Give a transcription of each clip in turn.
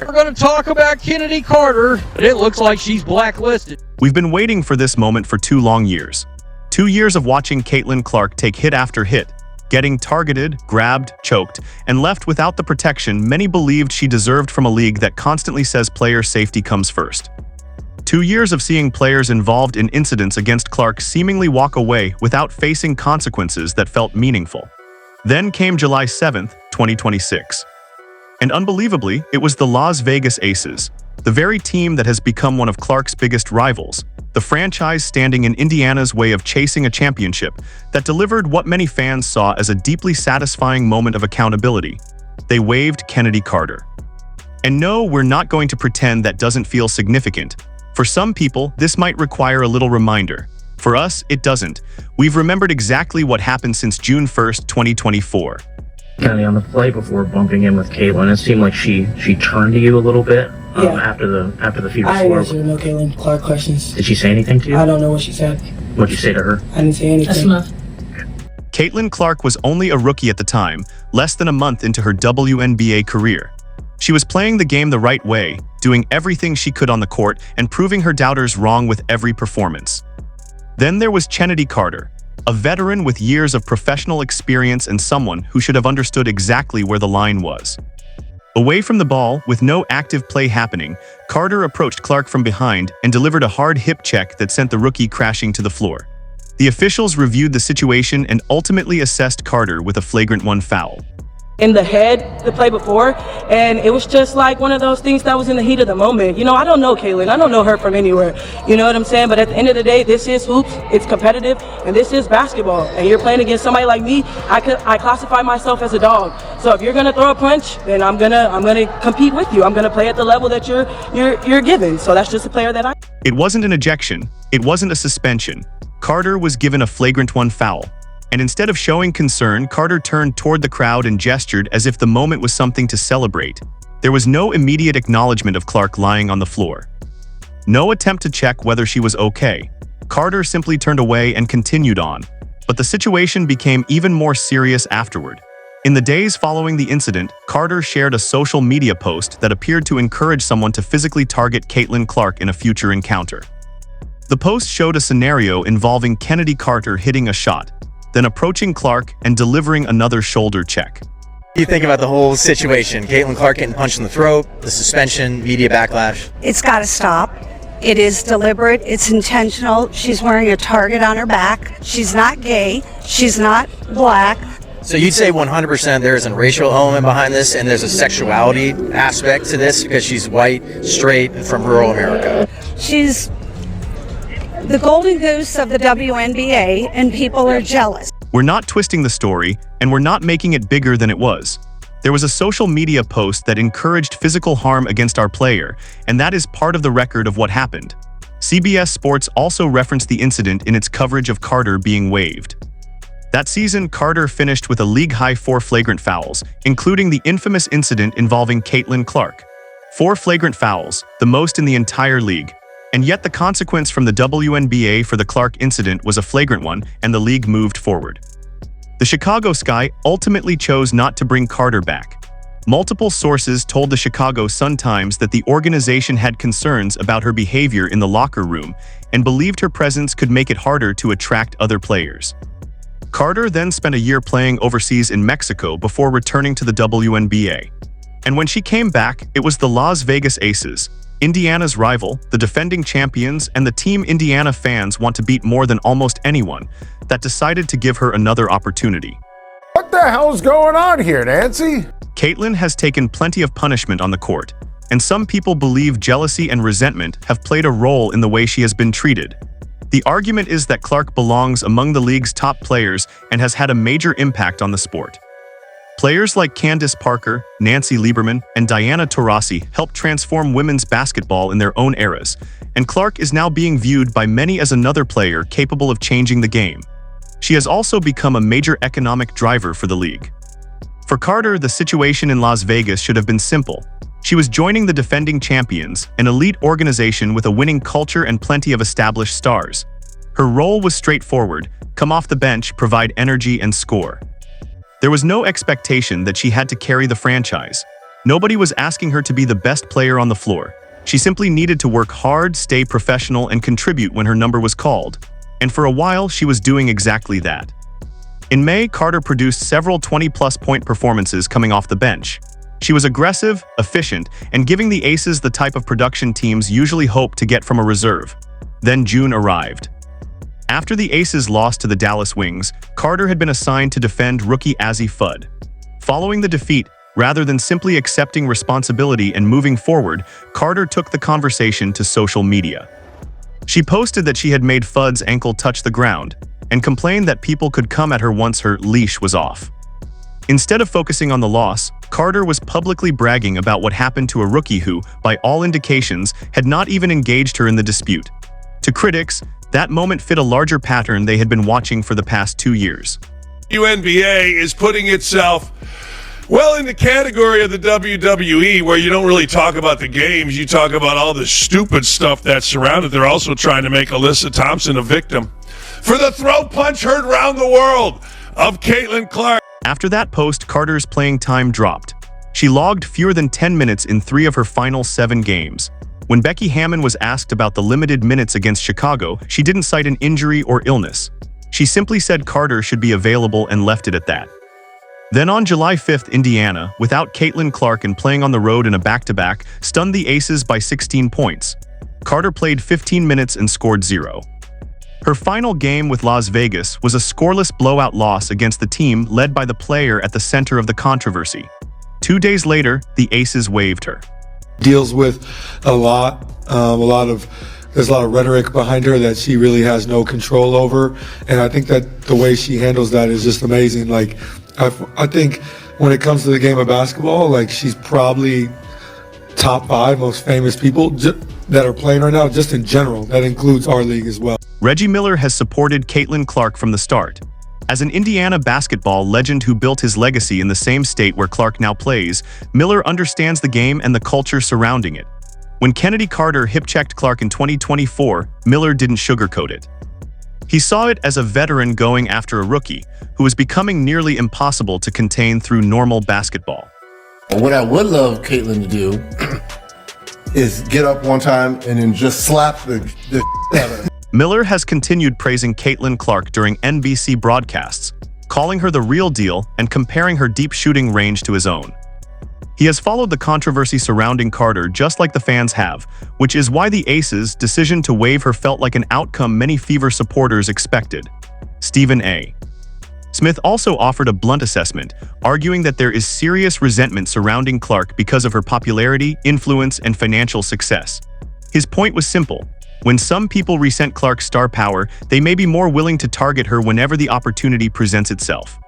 We're going to talk about Chennedy Carter, but it looks like she's blacklisted. We've been waiting for this moment for 2 long years. 2 years of watching Caitlin Clark take hit after hit, getting targeted, grabbed, choked, and left without the protection many believed she deserved from a league that constantly says player safety comes first. 2 years of seeing players involved in incidents against Clark seemingly walk away without facing consequences that felt meaningful. Then came July 7th, 2026. And unbelievably, it was the Las Vegas Aces, the very team that has become one of Clark's biggest rivals, the franchise standing in Indiana's way of chasing a championship, that delivered what many fans saw as a deeply satisfying moment of accountability. They waived Chennedy Carter. And no, we're not going to pretend that doesn't feel significant. For some people, this might require a little reminder. For us, it doesn't. We've remembered exactly what happened since June 1st, 2024. Kind of on the play before bumping in with Caitlin, it seemed like she turned to you a little bit after the feud. I answered no Caitlin Clark questions. Did she say anything to you? I don't know what she said. What'd you say to her? I didn't say anything. That's enough. Caitlin Clark was only a rookie at the time, less than a month into her WNBA career. She was playing the game the right way, doing everything she could on the court and proving her doubters wrong with every performance. Then there was Chennedy Carter, a veteran with years of professional experience and someone who should have understood exactly where the line was. Away from the ball, with no active play happening, Carter approached Clark from behind and delivered a hard hip check that sent the rookie crashing to the floor. The officials reviewed the situation and ultimately assessed Carter with a flagrant 1 foul. In the head the play before, and it was just like one of those things that was in the heat of the moment. You know, I don't know Caitlin. I don't know her from anywhere. You know what I'm saying? But at the end of the day, this is hoops. It's competitive, and this is basketball. And you're playing against somebody like me. I classify myself as a dog. So if you're gonna throw a punch, then I'm gonna compete with you. I'm gonna play at the level that you're given. So that's just the player that I. It wasn't an ejection. It wasn't a suspension. Carter was given a flagrant 1 foul. And instead of showing concern, Carter turned toward the crowd and gestured as if the moment was something to celebrate. There was no immediate acknowledgement of Clark lying on the floor. No attempt to check whether she was okay. Carter simply turned away and continued on. But the situation became even more serious afterward. In the days following the incident, Carter shared a social media post that appeared to encourage someone to physically target Caitlin Clark in a future encounter. The post showed a scenario involving Chennedy Carter hitting a shot, then approaching Clark and delivering another shoulder check. What do you think about the whole situation? Caitlin Clark getting punched in the throat, the suspension, media backlash? It's got to stop. It is deliberate. It's intentional. She's wearing a target on her back. She's not gay. She's not black. So you'd say 100% there is a racial element behind this and there's a sexuality aspect to this because she's white, straight, and from rural America. She's the golden goose of the WNBA, and people are jealous. We're not twisting the story, and we're not making it bigger than it was. There was a social media post that encouraged physical harm against our player, and that is part of the record of what happened. CBS Sports also referenced the incident in its coverage of Carter being waived. That season, Carter finished with a league-high 4 flagrant fouls, including the infamous incident involving Caitlin Clark. 4 flagrant fouls, the most in the entire league. And yet the consequence from the WNBA for the Clark incident was a flagrant one, and the league moved forward. The Chicago Sky ultimately chose not to bring Carter back. Multiple sources told the Chicago Sun-Times that the organization had concerns about her behavior in the locker room and believed her presence could make it harder to attract other players. Carter then spent a year playing overseas in Mexico before returning to the WNBA. And when she came back, it was the Las Vegas Aces, Indiana's rival, the defending champions, and the team Indiana fans want to beat more than almost anyone, that decided to give her another opportunity. What the hell's going on here, Nancy? Caitlin has taken plenty of punishment on the court, and some people believe jealousy and resentment have played a role in the way she has been treated. The argument is that Clark belongs among the league's top players and has had a major impact on the sport. Players like Candace Parker, Nancy Lieberman, and Diana Taurasi helped transform women's basketball in their own eras, and Clark is now being viewed by many as another player capable of changing the game. She has also become a major economic driver for the league. For Carter, the situation in Las Vegas should have been simple. She was joining the defending champions, an elite organization with a winning culture and plenty of established stars. Her role was straightforward: come off the bench, provide energy, and score. There was no expectation that she had to carry the franchise. Nobody was asking her to be the best player on the floor. She simply needed to work hard, stay professional, and contribute when her number was called. And for a while, she was doing exactly that. In May, Carter produced several 20-plus point performances coming off the bench. She was aggressive, efficient, and giving the Aces the type of production teams usually hope to get from a reserve. Then June arrived. After the Aces lost to the Dallas Wings, Carter had been assigned to defend rookie Azzi Fudd. Following the defeat, rather than simply accepting responsibility and moving forward, Carter took the conversation to social media. She posted that she had made Fudd's ankle touch the ground and complained that people could come at her once her leash was off. Instead of focusing on the loss, Carter was publicly bragging about what happened to a rookie who, by all indications, had not even engaged her in the dispute. To critics, that moment fit a larger pattern they had been watching for the past 2 years. WNBA is putting itself well in the category of the WWE, where you don't really talk about the games, you talk about all the stupid stuff that surrounded. They're also trying to make Alyssa Thompson a victim for the throat punch heard around the world of Caitlin Clark. After that post, Carter's playing time dropped. She logged fewer than 10 minutes in 3 of her final 7 games. When Becky Hammon was asked about the limited minutes against Chicago, she didn't cite an injury or illness. She simply said Carter should be available and left it at that. Then on July 5th, Indiana, without Caitlin Clark and playing on the road in a back-to-back, stunned the Aces by 16 points. Carter played 15 minutes and scored 0. Her final game with Las Vegas was a scoreless blowout loss against the team led by the player at the center of the controversy. 2 days later, the Aces waived her. Deals with there's a lot of rhetoric behind her that she really has no control over, and I think that the way she handles that is just amazing. Like, I think when it comes to the game of basketball, like, she's probably top 5 most famous people that are playing right now, just in general. That includes our league as well. Reggie Miller has supported Caitlin Clark from the start. As an Indiana basketball legend who built his legacy in the same state where Clark now plays, Miller understands the game and the culture surrounding it. When Chennedy Carter hip-checked Clark in 2024, Miller didn't sugarcoat it. He saw it as a veteran going after a rookie who was becoming nearly impossible to contain through normal basketball. What I would love Caitlin to do is get up one time and then just slap the out of her. Miller has continued praising Caitlin Clark during NBC broadcasts, calling her the real deal and comparing her deep shooting range to his own. He has followed the controversy surrounding Carter just like the fans have, which is why the Aces' decision to waive her felt like an outcome many Fever supporters expected. Stephen A. Smith also offered a blunt assessment, arguing that there is serious resentment surrounding Clark because of her popularity, influence, and financial success. His point was simple. When some people resent Clark's star power, they may be more willing to target her whenever the opportunity presents itself.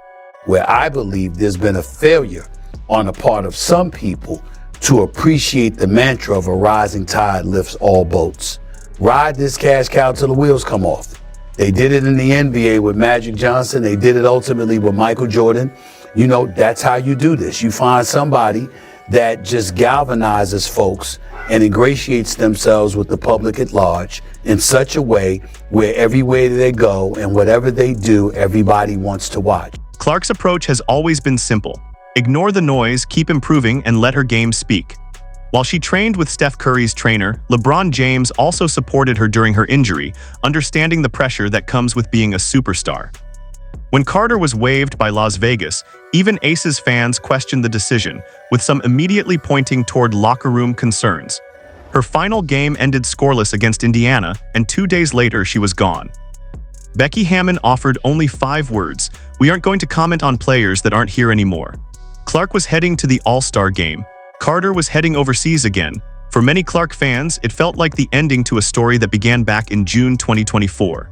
Where I believe there's been a failure on the part of some people to appreciate the mantra of a rising tide lifts all boats. Ride this cash cow till the wheels come off. They did it in the NBA with Magic Johnson. They did it ultimately with Michael Jordan. You know, that's how you do this. You find somebody that just galvanizes folks and ingratiates themselves with the public at large in such a way where everywhere they go and whatever they do, everybody wants to watch. Clark's approach has always been simple. Ignore the noise, keep improving, and let her game speak. While she trained with Steph Curry's trainer, LeBron James also supported her during her injury, understanding the pressure that comes with being a superstar. When Carter was waived by Las Vegas, even Aces fans questioned the decision, with some immediately pointing toward locker room concerns. Her final game ended scoreless against Indiana, and 2 days later she was gone. Becky Hammon offered only 5 words: "We aren't going to comment on players that aren't here anymore." Clark was heading to the All-Star game. Carter was heading overseas again. For many Clark fans, it felt like the ending to a story that began back in June 2024.